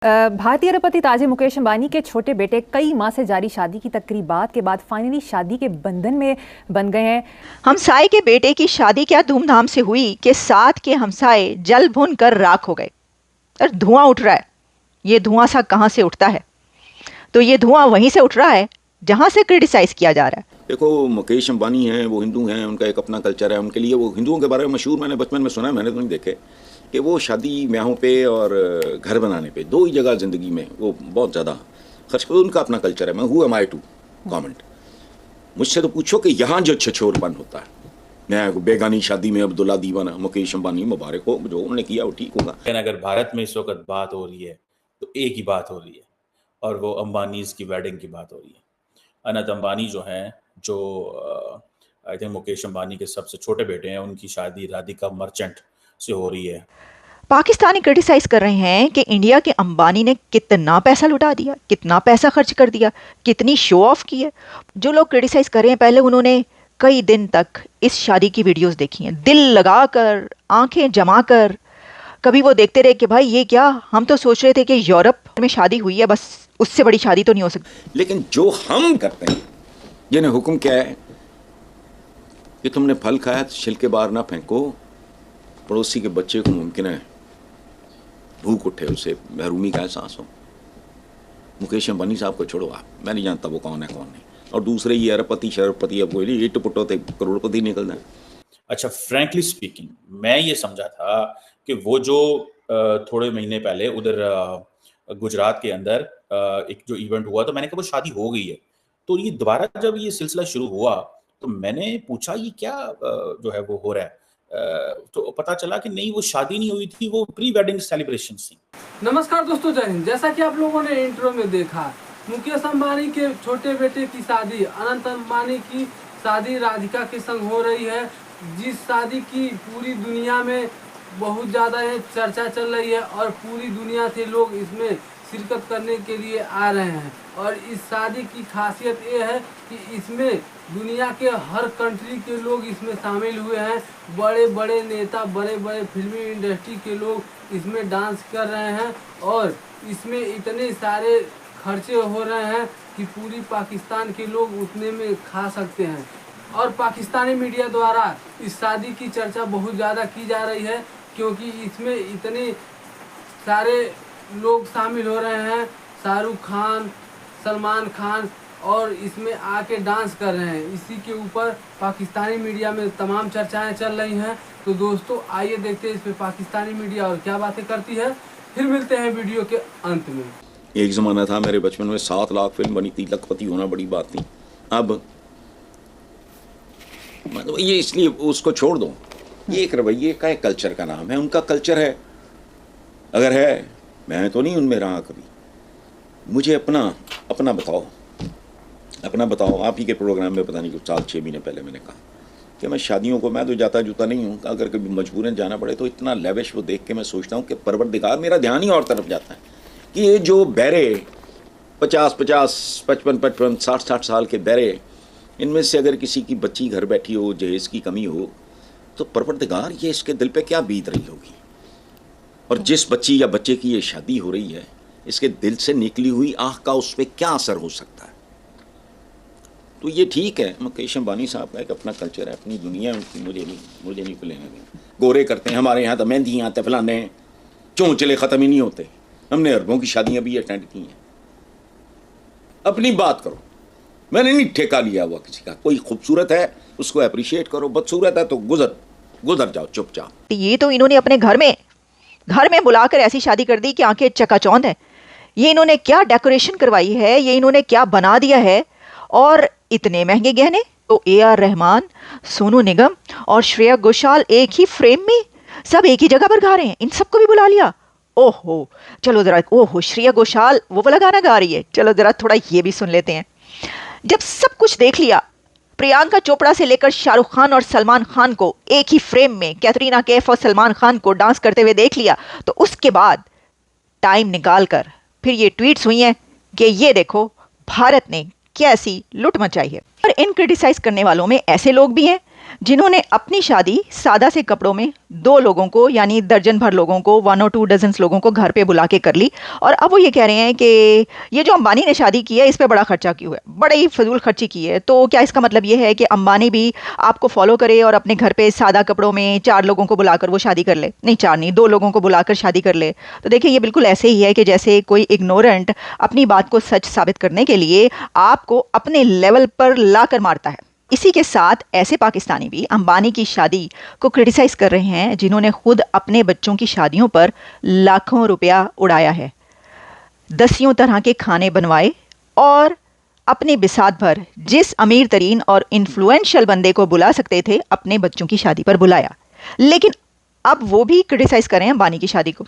भारतीय अरबपति ताजे मुकेश अंबानी के छोटे बेटे कई माह से जारी शादी की तकरीबात के बाद फाइनली शादी के बंधन में बन गए हैं। हमसाये के बेटे की शादी क्या धूमधाम से हुई कि साथ के हमसाये जल भुन कर राख हो गए और धुआं उठ रहा है। ये धुआं सा कहां से उठता है? तो ये धुआं वहीं से उठ रहा है जहां से क्रिटिसाइज किया जा रहा है। देखो, मुकेश अंबानी हैं, वो हिंदू हैं, उनका एक अपना कल्चर है, उनके लिए वो हिंदुओं के बारे में मशहूर, मैंने बचपन में सुना, मैंने तो नहीं देखे कि वो शादी ब्याहों पे और घर बनाने पे दो ही जगह ज़िंदगी में वो बहुत ज़्यादा खर्च करते। उनका अपना कल्चर है। मैं who am I to comment? मुझसे तो पूछो कि यहाँ जो छछोरपन होता है, मैं बेगानी शादी में अब्दुल्ला दीवाना, मुकेश अंबानी मुबारक हो, जो उन्होंने किया वो ठीक होगा। लेकिन अगर भारत में इस वक्त बात हो रही है तो एक ही बात हो रही है और वो अंबानीज़ की वेडिंग की बात हो रही है। अनंत अंबानी जो हैं, जो आई थिंक मुकेश अंबानी के सबसे छोटे बेटे हैं, उनकी शादी राधिका मर्चेंट से हो रही है। पाकिस्तानी क्रिटिसाइज कर रहे हैं कि इंडिया के अंबानी ने कितना पैसा लुटा दिया, कितना पैसा खर्च कर दिया, कितनी शो ऑफ की है। जो लोग क्रिटिसाइज कर रहे हैं, पहले उन्होंने कई दिन तक इस शादी की वीडियोस देखी हैं, दिल लगाकर, आंखें जमाकर। कभी वो देखते रहे कि भाई ये क्या, हम तो सोच रहे थे कि यूरोप में शादी हुई है, बस उससे बड़ी शादी तो नहीं हो सकती। लेकिन जो हम करते हैं, जिन्हें हुक्म क्या है कि तुमने फल खाया तो छिलके बाहर ना फेंको, पड़ोसी के बच्चे को मुमकिन है भूख उठे, उसे महरूमी का एहसास हो। मुकेश अंबानी साहब को छोड़ो आप, मैं नहीं जानता वो कौन है कौन नहीं। और दूसरे ये अरबपति शरबपति, अब कोई इट पुट होते करोड़पति निकल जाए। अच्छा, फ्रैंकली स्पीकिंग, मैं ये समझा था कि वो जो थोड़े महीने पहले उधर गुजरात के अंदर एक जो इवेंट हुआ, तो मैंने कहा वो शादी हो गई है। तो ये दोबारा जब ये सिलसिला शुरू हुआ तो मैंने पूछा ये क्या जो है वो हो रहा है। तो पता चला कि नहीं, वो शादी नहीं हुई थी, वो प्री वेडिंग सेलिब्रेशन थी। नमस्कार दोस्तों, जय हिंद। जैसा कि आप लोगों ने इंट्रो में देखा, मुकेश अंबानी के छोटे बेटे की शादी, अनंत अंबानी की शादी राधिका के संग हो रही है, जिस शादी की पूरी दुनिया में बहुत ज़्यादा चर्चा चल रही है और पूरी दुनिया से लोग इसमें शिरकत करने के लिए आ रहे हैं। और इस शादी की खासियत ये है कि इसमें दुनिया के हर कंट्री के लोग इसमें शामिल हुए हैं। बड़े बड़े नेता, बड़े बड़े फिल्मी इंडस्ट्री के लोग इसमें डांस कर रहे हैं और इसमें इतने सारे खर्चे हो रहे हैं कि पूरी पाकिस्तान के लोग उतने में खा सकते हैं। और पाकिस्तानी मीडिया द्वारा इस शादी की चर्चा बहुत ज़्यादा की जा रही है, क्योंकि इसमें इतने सारे लोग शामिल हो रहे हैं। शाहरुख खान, सलमान खान, और इसमें आके डांस कर रहे हैं। इसी के ऊपर पाकिस्तानी मीडिया में तमाम चर्चाएं चल रही हैं। तो दोस्तों, आइए देखते हैं इस पे पाकिस्तानी मीडिया और क्या बातें करती है। फिर मिलते हैं वीडियो के अंत में। एक ज़माना था मेरे बचपन में 7 लाख फिल्म बनी थी, लखपति होना बड़ी बात थी। अब मतलब ये, इसलिए उसको छोड़ दो। ये एक रवैये का, एक कल्चर का नाम है, उनका कल्चर है। अगर है, मैं तो नहीं उनमें रहा कभी। मुझे अपना बताओ। आप ही के प्रोग्राम में पता नहीं कुछ 4-6 महीने पहले मैंने कहा कि मैं शादियों को, मैं तो जाता जुता नहीं हूँ, अगर कभी मजबूरन जाना पड़े तो इतना लेविश वो देख के मैं सोचता हूँ कि परवरदिगार, मेरा ध्यान ही और तरफ जाता है कि ये जो बहरे 50-50, 55-55, 60-60 साल के बहरे, इनमें से अगर किसी की बच्ची घर बैठी हो, जहेज़ की कमी हो, तो परवरदिगार ये इसके दिल पे क्या बीत रही होगी। और जिस बच्ची या बच्चे की ये शादी हो रही है, इसके दिल से निकली हुई आह का उस पर क्या असर हो सकता है। तो ये ठीक है, मुकेश अंबानी साहब का एक अपना कल्चर है, अपनी दुनिया है, मुझे नहीं लेना देना। गोरे करते हैं, हमारे यहाँ तो मेहंदी आते, फलाने चोंचले ख़त्म ही नहीं होते। हमने अरबों की शादियाँ भी अटेंड की हैं। अपनी बात करो, मैंने नहीं ठेका लिया हुआ किसी का। कोई खूबसूरत है उसको अप्रिशिएट करो, बदसूरत है तो गुजर जाओ चुपचाप। ये तो इन्होंने अपने घर में बुलाकर ऐसी शादी कर दी कि आंखें चकाचौंध है। ये इन्होंने क्या डेकोरेशन करवाई है, ये इन्होंने क्या बना दिया है। और इतने महंगे गहने। तो AR रहमान, सोनू निगम और श्रेया घोषाल एक ही फ्रेम में, सब एक ही जगह पर गा रहे हैं। इन सबको भी बुला लिया। ओहो, चलो जरा, ओहो, श्रेया घोषाल वो वाला गाना गा रही है, चलो जरा थोड़ा ये भी सुन लेते हैं। जब सब कुछ देख लिया, प्रियंका चोपड़ा से लेकर शाहरुख खान और सलमान खान को एक ही फ्रेम में, कैटरीना कैफ और सलमान खान को डांस करते हुए देख लिया, तो उसके बाद टाइम निकाल कर फिर ये ट्वीट्स हुई हैं कि ये देखो भारत ने कैसी लूट मचाई है। और इन क्रिटिसाइज करने वालों में ऐसे लोग भी हैं जिन्होंने अपनी शादी सादा से कपड़ों में 2 लोगों को यानी दर्जन भर लोगों को 1 और 2 डजन्स लोगों को घर पे बुला के कर ली। और अब वो ये कह रहे हैं कि ये जो अंबानी ने शादी की है इस पे बड़ा खर्चा क्यों है, बड़े ही फजूल खर्ची की है। तो क्या इसका मतलब ये है कि अंबानी भी आपको फॉलो करे और अपने घर पे सादा कपड़ों में 4 लोगों को बुलाकर वो शादी कर ले? नहीं, 4 नहीं, 2 लोगों को बुलाकर शादी कर ले। तो देखिए ये बिल्कुल ऐसे ही है कि जैसे कोई इग्नोरेंट अपनी बात को सच साबित करने के लिए आपको अपने लेवल पर लाकर मारता है। इसी के साथ ऐसे पाकिस्तानी भी अंबानी की शादी को क्रिटिसाइज कर रहे हैं जिन्होंने खुद अपने बच्चों की शादियों पर लाखों रुपया उड़ाया है, दसियों तरह के खाने बनवाए और अपने बिसात भर जिस अमीर तरीन और इन्फ्लुएंशियल बंदे को बुला सकते थे अपने बच्चों की शादी पर बुलाया। लेकिन अब वो भी क्रिटिसाइज कर रहे हैं अंबानी की शादी को।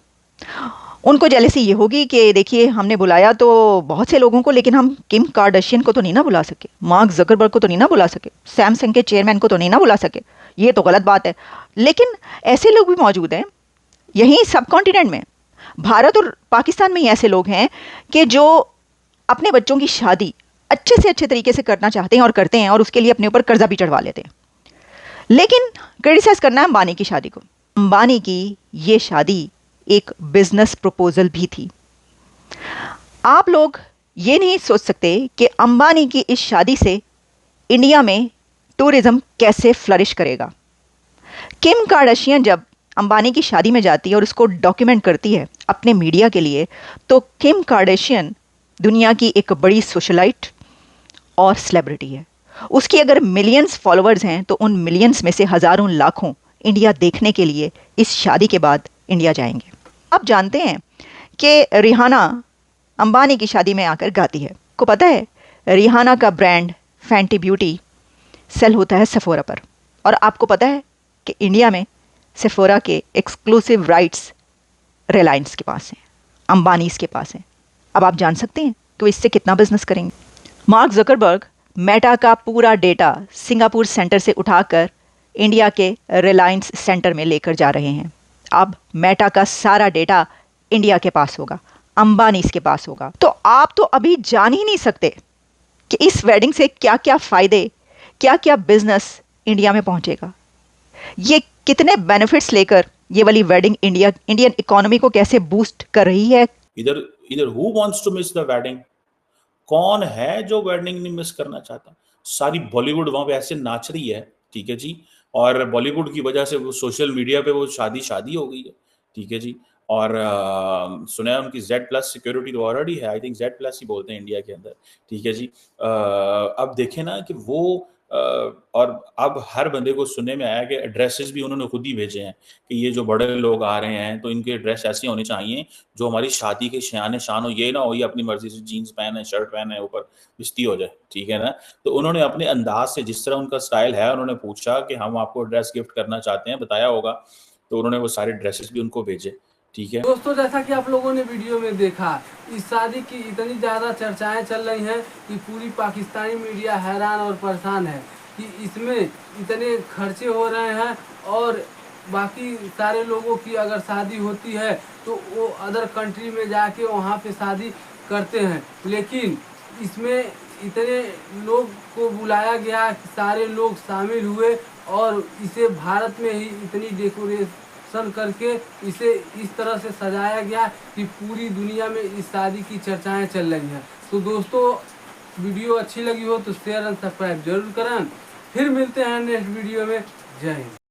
उनको जेलसी ये होगी कि देखिए हमने बुलाया तो बहुत से लोगों को, लेकिन हम किम कार्दाशियन को तो नहीं ना बुला सके, मार्क जकरबर्ग को तो नहीं ना बुला सके, सैमसंग के चेयरमैन को तो नहीं ना बुला सके। ये तो गलत बात है। लेकिन ऐसे लोग भी मौजूद हैं यहीं सब कॉन्टिनेंट में, भारत और पाकिस्तान में ही ऐसे लोग हैं कि जो अपने बच्चों की शादी अच्छे से अच्छे तरीके से करना चाहते हैं और करते हैं और उसके लिए अपने ऊपर कर्जा भी चढ़वा लेते हैं। लेकिन क्रिटिसाइज करना है अंबानी की शादी को। अंबानी की ये शादी एक बिजनेस प्रपोजल भी थी। आप लोग ये नहीं सोच सकते कि अंबानी की इस शादी से इंडिया में टूरिज्म कैसे फ्लरिश करेगा। किम कार्दाशियन जब अंबानी की शादी में जाती है और उसको डॉक्यूमेंट करती है अपने मीडिया के लिए, तो किम कार्दाशियन दुनिया की एक बड़ी सोशलाइट और सेलिब्रिटी है। उसकी अगर मिलियंस फॉलोअर्स हैं तो उन मिलियंस में से हजारों लाखों इंडिया देखने के लिए इस शादी के बाद इंडिया जाएंगे। आप जानते हैं कि रिहाना अंबानी की शादी में आकर गाती है। को पता है रिहाना का ब्रांड फैंटी ब्यूटी सेल होता है सेफोरा पर, और आपको पता है कि इंडिया में सेफोरा के एक्सक्लूसिव राइट्स रिलायंस के पास हैं, अंबानीज के पास हैं। अब आप जान सकते हैं कि वो इससे कितना बिजनेस करेंगे। मार्क जकरबर्ग मेटा का पूरा डेटा सिंगापुर सेंटर से उठाकर इंडिया के रिलायंस सेंटर में लेकर जा रहे हैं। अब मेटा का सारा डेटा इंडिया के पास होगा, अंबानीज के पास होगा। तो आप तो अभी जान ही नहीं सकते कि इस वेडिंग से क्या क्या फायदे, क्या क्या बिजनेस इंडिया में पहुंचेगा, ये कितने बेनिफिट्स लेकर ये वाली वेडिंग इंडियन इकोनॉमी को कैसे बूस्ट कर रही है। इधर who wants to miss the wedding? कौन है जो वेडिंग नहीं मिस करना चाहता? सारी बॉलीवुड वहां पे ऐसे नाच रही है, ठीक है जी, और बॉलीवुड की वजह से वो सोशल मीडिया पे वो शादी हो गई है, ठीक है जी। और सुना है उनकी Z+ सिक्योरिटी तो ऑलरेडी है, आई थिंक Z+ ही बोलते हैं इंडिया के अंदर, ठीक है जी। अब देखें ना कि वो और अब हर बंदे को सुनने में आया कि एड्रेसेस भी उन्होंने खुद ही भेजे हैं कि ये जो बड़े लोग आ रहे हैं तो इनके एड्रेस ऐसे होने चाहिए जो हमारी शादी के शान शान हो, ये ना हो ये अपनी मर्जी से जीन्स पहने, शर्ट पहने, ऊपर बिस्ती हो जाए, ठीक है ना। तो उन्होंने अपने अंदाज से, जिस तरह उनका स्टाइल है, उन्होंने पूछा कि हम आपको ड्रेस गिफ्ट करना चाहते हैं, बताया होगा, तो उन्होंने वो सारे ड्रेसेस भी उनको भेजे, ठीक है। दोस्तों, जैसा कि आप लोगों ने वीडियो में देखा, इस शादी की इतनी ज़्यादा चर्चाएं चल रही हैं कि पूरी पाकिस्तानी मीडिया हैरान और परेशान है कि इसमें इतने खर्चे हो रहे हैं और बाकी सारे लोगों की अगर शादी होती है तो वो अदर कंट्री में जाके वहाँ पे शादी करते हैं, लेकिन इसमें इतने लोग को बुलाया गया, सारे लोग शामिल हुए और इसे भारत में ही इतनी डेकोरेशन करके इसे इस तरह से सजाया गया कि पूरी दुनिया में इस शादी की चर्चाएं चल रही हैं। तो दोस्तों, वीडियो अच्छी लगी हो तो शेयर एंड सब्सक्राइब जरूर करें। फिर मिलते हैं नेक्स्ट वीडियो में। जय हिंद।